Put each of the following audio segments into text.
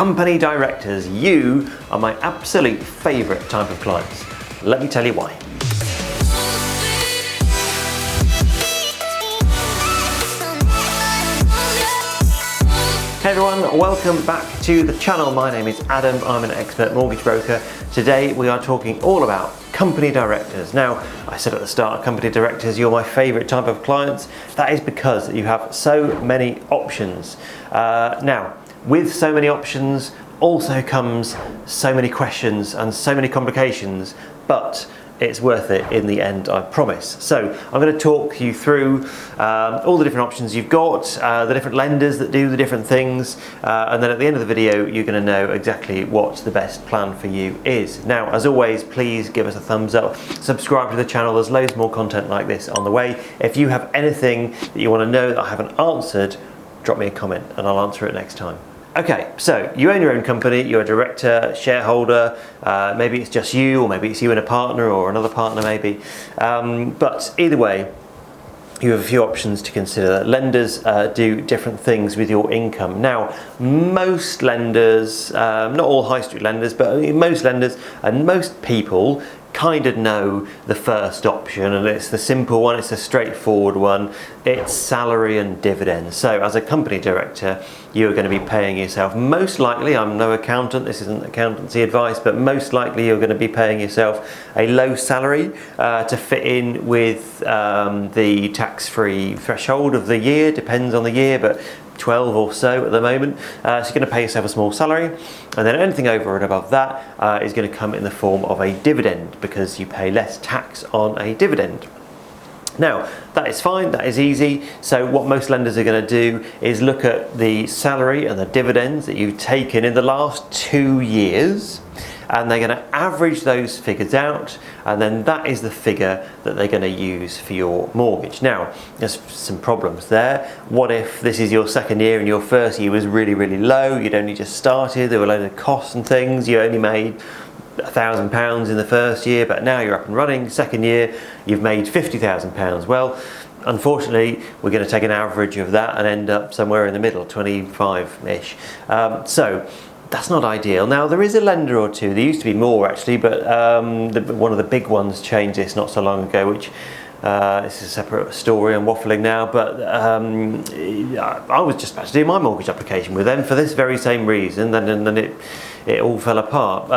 company directors. You are my absolute favourite type of clients. Let me tell you why. Hey everyone, welcome back to the channel. My name is Adam, I'm an expert mortgage broker. Today we are talking all about company directors. Now, I said at the start, company directors, you're my favourite type of clients. That is because you have so many options. Now, with so many options also comes so many questions and so many complications, but it's worth it in the end, I promise. So I'm going to talk you through all the different options you've got, the different lenders that do the different things, and then at the end of the video you're going to know exactly what the best plan for you is. Now, as always, please give us a thumbs up, subscribe to the channel, there's loads more content like this on the way. If you have anything that you want to know that I haven't answered, drop me a comment and I'll answer it next time. Okay, so you own your own company, you're a director, shareholder, maybe it's just you, or maybe it's you and a partner, or another partner maybe. But either way, you have a few options to consider. Lenders do different things with your income. Now, most lenders, not all high street lenders, but most lenders and most people kind of know the first option, and it's the simple one, it's a straightforward one. It's salary and dividends. So as a company director, you're going to be paying yourself, most likely, I'm no accountant, this isn't accountancy advice, but most likely you're going to be paying yourself a low salary to fit in with the tax-free threshold of the year, depends on the year, but 12 or so at the moment. So you're going to pay yourself a small salary, and then anything over and above that is going to come in the form of a dividend, because you pay less tax on a dividend. Now, that is fine, that is easy. So what most lenders are going to do is look at the salary and the dividends that you've taken in the last 2 years, and they're going to average those figures out, and then that is the figure that they're going to use for your mortgage. Now, there's some problems there. What if this is your second year and your first year was really, really low, you'd only just started, there were loads of costs and things, you only made £1,000 in the first year, but now you're up and running, second year, you've made £50,000. Well, unfortunately, we're going to take an average of that and end up somewhere in the middle, 25-ish. So that's not ideal. Now, there is a lender or two, there used to be more actually, but one of the big ones changed this not so long ago, which this is a separate story, I'm waffling now, but I was just about to do my mortgage application with them for this very same reason, and then it all fell apart.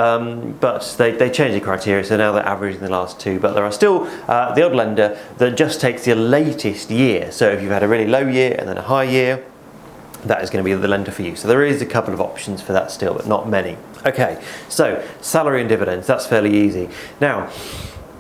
But they changed the criteria, so now they're averaging the last two, but there are still the odd lender that just takes the latest year. So if you've had a really low year and then a high year, that is going to be the lender for you. So there is a couple of options for that still, but not many. Okay, so salary and dividends, that's fairly easy. Now,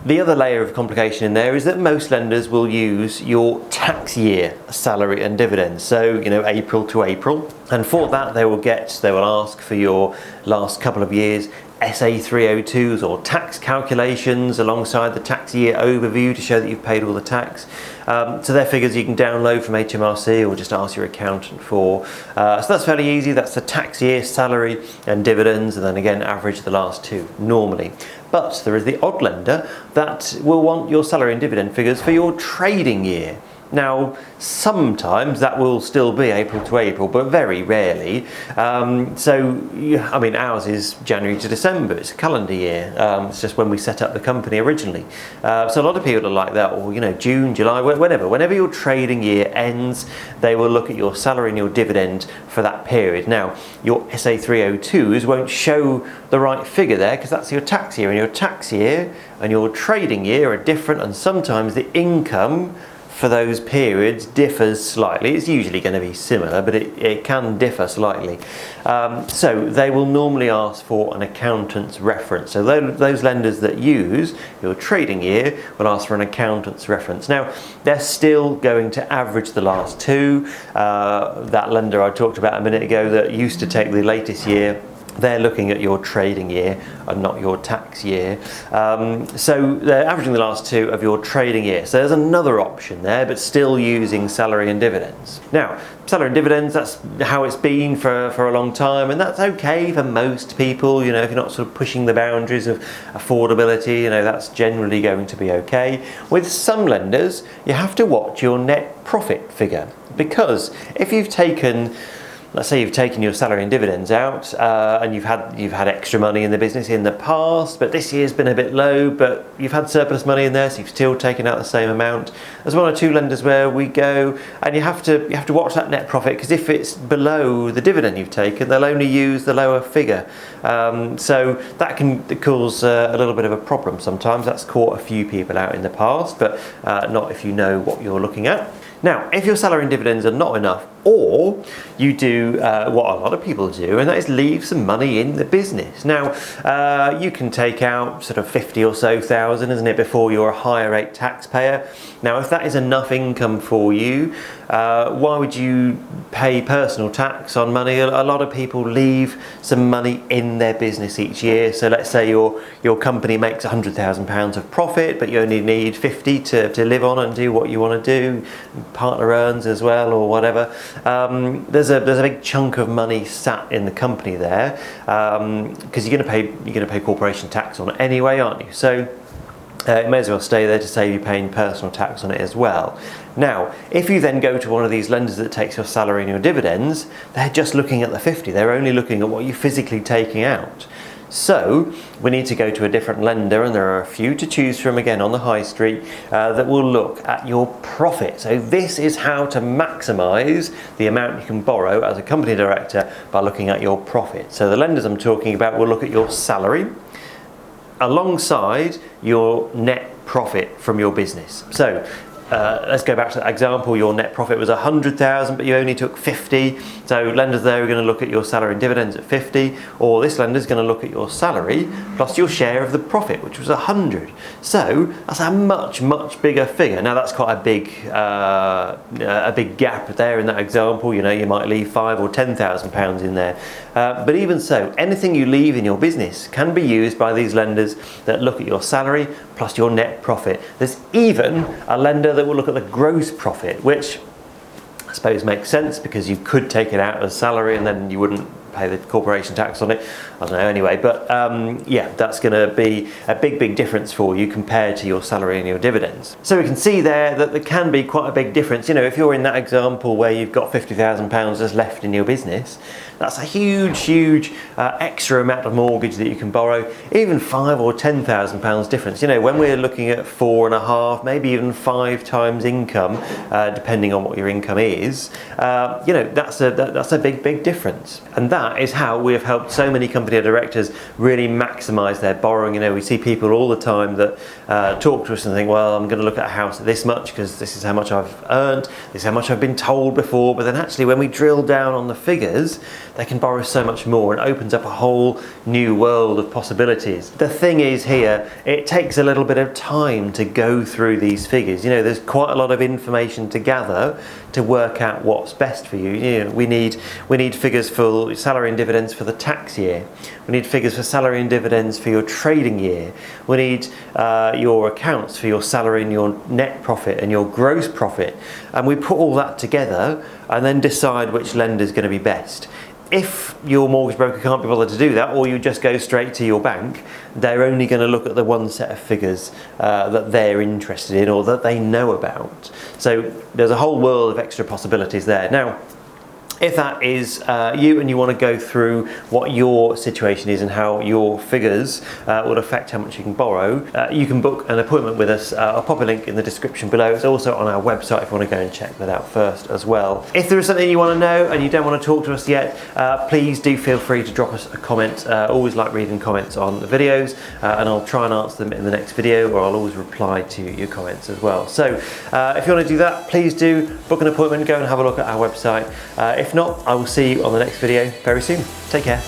the other layer of complication in there is that most lenders will use your tax year salary and dividends. So, you know, April to April. And for that, they will ask for your last couple of years SA 302s or tax calculations alongside the tax year overview to show that you've paid all the tax. So they're figures you can download from HMRC or just ask your accountant for. So that's fairly easy. That's the tax year, salary and dividends, and then again average the last two normally. But there is the odd lender that will want your salary and dividend figures for your trading year. Now, sometimes that will still be April to April, but very rarely. I mean, ours is January to December. It's a calendar year. It's just when we set up the company originally. So a lot of people are like that, or, you know, June, July, whenever your trading year ends, they will look at your salary and your dividend for that period. Now, your SA 302s won't show the right figure there because that's your tax year, and your tax year and your trading year are different, and sometimes the income for those periods differs slightly. It's usually going to be similar, but it can differ slightly. So they will normally ask for an accountant's reference. So those lenders that use your trading year will ask for an accountant's reference. Now, they're still going to average the last two. That lender I talked about a minute ago that used to take the latest year, they're looking at your trading year and not your tax year. So they're averaging the last two of your trading year. So there's another option there, but still using salary and dividends. Now, salary and dividends, that's how it's been for a long time, and that's okay for most people. You know, if you're not sort of pushing the boundaries of affordability, you know, that's generally going to be okay. With some lenders, you have to watch your net profit figure, because if you've taken let's say you've taken your salary and dividends out, and you've had extra money in the business in the past, but this year's been a bit low, but you've had surplus money in there, so you've still taken out the same amount. There's one or two lenders where we go, and you have to watch that net profit, because if it's below the dividend you've taken, they'll only use the lower figure. So that can cause a little bit of a problem sometimes. That's caught a few people out in the past, but not if you know what you're looking at. Now, if your salary and dividends are not enough, or you do what a lot of people do, and that is leave some money in the business. Now, you can take out sort of 50 or so thousand, isn't it, before you're a higher rate taxpayer. Now, if that is enough income for you, why would you pay personal tax on money? A lot of people leave some money in their business each year. So let's say your company makes £100,000 of profit, but you only need 50 to live on and do what you want to do. Partner earns as well, or whatever. There's a big chunk of money sat in the company there, because you're going to pay corporation tax on it anyway, aren't you? So it may as well stay there to save you paying personal tax on it as well. Now, if you then go to one of these lenders that takes your salary and your dividends, they're just looking at the 50. They're only looking at what you're physically taking out. So we need to go to a different lender, and there are a few to choose from, again, on the high street, that will look at your profit. So this is how to maximise the amount you can borrow as a company director, by looking at your profit. So the lenders I'm talking about will look at your salary alongside your net profit from your business. So let's go back to that example. Your net profit was 100,000, but you only took 50. So lenders there are going to look at your salary and dividends at 50, or this lender is going to look at your salary plus your share of the profit, which was 100. So that's a much bigger figure. Now that's quite a big gap there in that example. You know, you might leave £5,000 or £10,000 in there. But even so, anything you leave in your business can be used by these lenders that look at your salary plus your net profit. There's even a lender that will look at the gross profit, which I suppose makes sense, because you could take it out as salary and then you wouldn't pay the corporation tax on it. I don't know, anyway, but yeah, that's going to be a big difference for you compared to your salary and your dividends. So we can see there that there can be quite a big difference. You know, if you're in that example where you've got £50,000 that's left in your business, that's a huge extra amount of mortgage that you can borrow. Even £5,000 or £10,000 difference. You know, when we're looking at 4.5, maybe even 5 times income, depending on what your income is, you know, that's a big difference. And that is how we have helped so many company directors really maximise their borrowing. You know, we see people all the time that talk to us and think, well, I'm going to look at a house at this much because this is how much I've earned, this is how much I've been told before. But then actually, when we drill down on the figures, they can borrow so much more, and it opens up a whole new world of possibilities. The thing is here, it takes a little bit of time to go through these figures. You know, there's quite a lot of information to gather to work out what's best for you. You know, we need figures for salary and dividends for the tax year. We need figures for salary and dividends for your trading year. We need your accounts for your salary and your net profit and your gross profit. And we put all that together and then decide which lender is going to be best. If your mortgage broker can't be bothered to do that, or you just go straight to your bank, they're only going to look at the one set of figures that they're interested in or that they know about. So there's a whole world of extra possibilities there. Now, if that is you and you want to go through what your situation is and how your figures would affect how much you can borrow, you can book an appointment with us. I'll pop a link in the description below. It's also on our website if you want to go and check that out first as well. If there is something you want to know and you don't want to talk to us yet, please do feel free to drop us a comment. Always like reading comments on the videos, and I'll try and answer them in the next video, or I'll always reply to your comments as well. So if you want to do that, please do book an appointment, go and have a look at our website. If not, I will see you on the next video very soon. Take care.